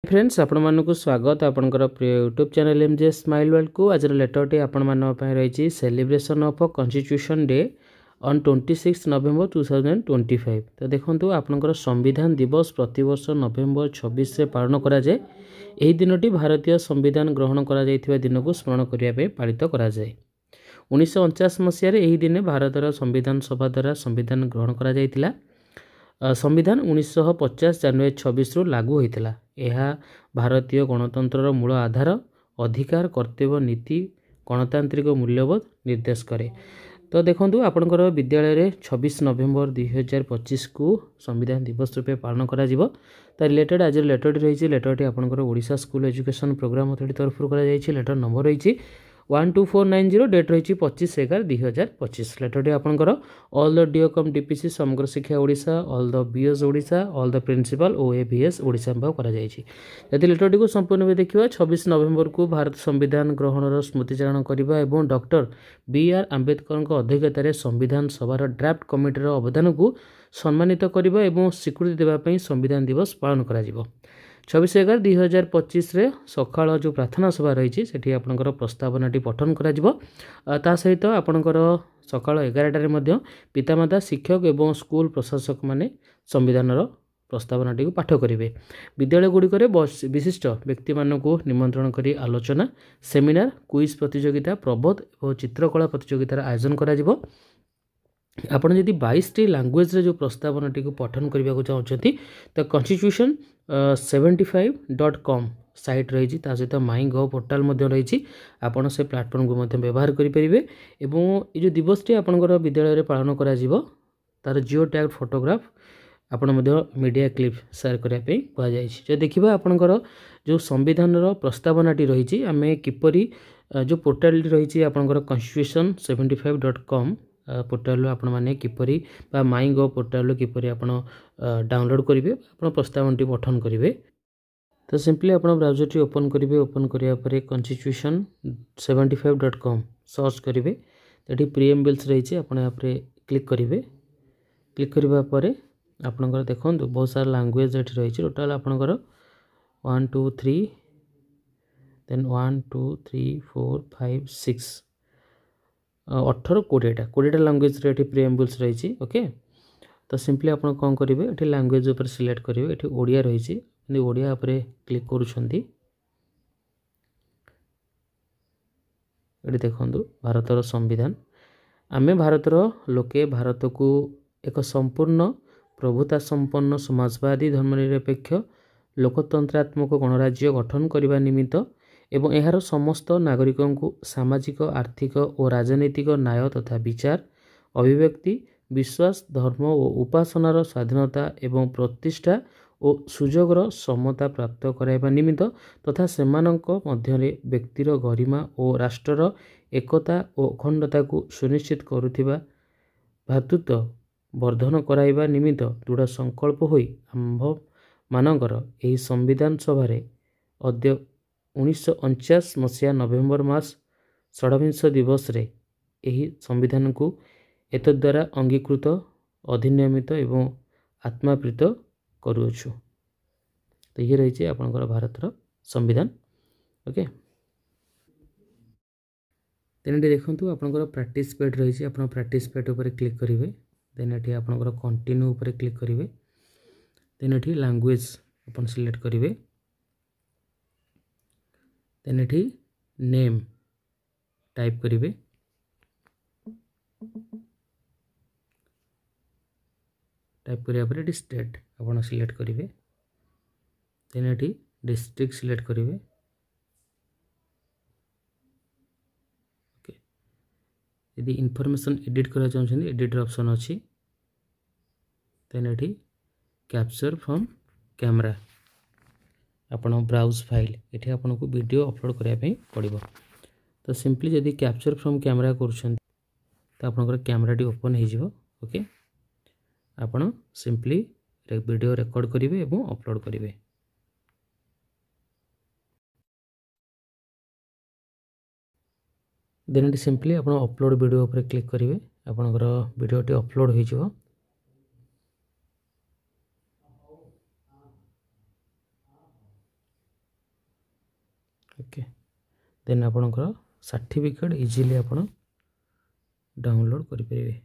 Friends आपण मानक स्वागत आपणकर प्रिय YouTube channel MJ smile world को आज लेटरटी आपण मान रही celebration of constitution day on 26 नवेम्बर 2025। तो देखो आपणकर संविधान दिवस प्रतिवर्ष नवेम्बर 26 से पालन करा जाए। यही दिनटी भारतीय संविधान ग्रहण करा जायथिबा दिन को स्मरण करने पालित करा जाए। 1949 मसीह यही दिन भारतर संविधान सभा द्वारा संविधान ग्रहण करा जायतिला। संविधान 1950 जनवरी 26 रु लागू होता। यह भारतीय गणतंत्र मूल आधार अधिकार कर्तव्य नीति गणतांत्रिक मूल्यबोध निर्देश करे। तो देखो आपणकर विद्यालय रे 26 नवेम्बर 2025 को संविधान दिवस रूपे पालन करा जिवो। तो रिलेटेड आज लेटरटी रही लेटरटी आपणकर Odisha school education programme authority तरफ करा जायछि। लेटर नंबर रही 12490 डेट रही 25/11/2025। लेटरटी आपणकर all the डीओकम DPC Samagra Shiksha Odisha all the BS Odisha all the principal OAVS Odisha भाव करा जायछि। यदि लेटरटी को संपूर्ण भाव देखिबा 26 नवेम्बर को भारत संविधान ग्रहणर स्मृतिचारण करबा एवं डॉक्टर बीआर आंबेडकर अध्यक्षतार संविधान सभार ड्राफ्ट कमिटीर अवदान को सम्मानित करबा एवं स्वीकृति देबा पई संविधान दिवस पालन करा जिवो। 26/11/2025 सकाळ जो प्रार्थना सभा रही सेठी आपणकर प्रस्तावनाटी पठन करा जिवो। ता सहित आपणकर सकाळ 11टारे पितामाता शिक्षक एवं स्कूल प्रशासक माने संविधानर प्रस्तावनाटी को पाठ करेंगे। विद्यालय गुड़िक विशिष्ट व्यक्ति मानक निमंत्रण करी आलोचना सेमिनार क्विज प्रतियोगिता प्रबोध और चित्रकला प्रतियोगितार आयोजन करा जिवो। आपण जदि 22टी लैंग्वेज रे जो प्रस्तावनाटी को पठन करने को चाहते तो कॉन्स्टिट्यूशन 75.com साइट रही सहित माई गव पोर्टाल रही आपड़ से प्लाटफर्म को व्यवहार करेंगे। ये जो दिवसटी आपंकर विद्यालय पालन करा तार जिओ टैग फोटोग्राफ आपण मीडिया क्लिप शेयर करने कहुई। जो देखा आपंकर जो संविधान प्रस्तावनाटी रही आम किपरि जो पोर्टाल रही आपंकर कॉन्स्टिट्यूशन 75.com पोर्टाल आपण मैंने किपरि बा माई गव पोर्टाल किपरि आपण डाउनलोड करेंगे आप प्रस्तावनाटी पठन करेंगे। तो सिंपली आप ब्राउजर ओपन करेंगे। ओपन कराया कॉन्स्टिट्यूशन 75.com सर्च करेंगे। तो ये प्रीएम्बल्स रही आप क्लिक करेंगे। क्लिक करने आपणकर देखो बहुत सारा लैंग्वेज ये रही टोटाल आपणकर 1 2 3 देन 1 2 3 4 5 6 18 20टा लैंग्वेज रे प्रीएम्बल्स रही। ओके तो सिंपली आप कौन करेंगे ये लैंग्वेज उपर सिलेक्ट करेंगे। ये ओडिया रही ओडिया उपर क्लिक करुछंती। ये देखो भारतर संविधान आमे भारतर लोके भारत को एक संपूर्ण प्रभुता संपन्न समाजवादी धर्मनिरपेक्ष लोकतंत्रात्मक गणराज्य गठन करने निमित्त एवं यार समस्त नागरिकों को सामाजिक आर्थिक और राजनीतिक न्याय तथा विचार अभिव्यक्ति विश्वास धर्म और उपासनार स्वाधीनता एवं प्रतिष्ठा और सुजोगर समता प्राप्त कराइबा निमित्त तथा सेमानंक मध्यरे व्यक्तिर गरिमा और राष्ट्रर एकता और अखंडता को सुनिश्चित करुथिबा भातृत्व वर्धन कराइबा निमित्त दृढ़ संकल्प होई आम्भ मानकर एही संविधान सभारे अद्य 1949 मसीहा नवेम्बर मास 26 दिवस रे एही संविधान को एतद्वारा अंगीकृत अधिनियमित एवं आत्माप्रीत करुछु। तो ये रही आपंकर भारतर संविधान। ओके तेन देखो आपंकर प्रैक्टिस पेड रही आप प्रैक्टिस पेड उपर क्लिक करेंगे। देन ये आपंकर कंटिन्यू उपर क्लिक करेंगे। देन ये लैंग्वेज अपन सिलेक्ट करेंगे। देन ये नेम टाइप करेंगे। टाइप करिया स्टेट आप सिलेक्ट करेंगे। देन ये डिस्ट्रिक्ट सिलेक्ट करेंगे। ओके यदि इनफॉरमेशन एडिट करा चाहते एडिट ऑप्शन अच्छी। देन ये कैप्चर फ्रॉम कैमरा आपण ब्राउज फाइल ये आपन को वीडियो अपलोड करने पड़ो। तो सिंपली जदि कैप्चर फ्रॉम कैमरा कर आपनकर कैमराटी ओपन हो। ओके आपण सिंपली वीडियो रिकॉर्ड करेंगे और अपलोड करेंगे। देन सिंपली आप अपलोड वीडियो उपर क्लिक करेंगे। आपनकर वीडियोटी अपलोड हो। ओके देन आपणकर सर्टिफिकेट इजिली आप डाउनलोड करेंगे।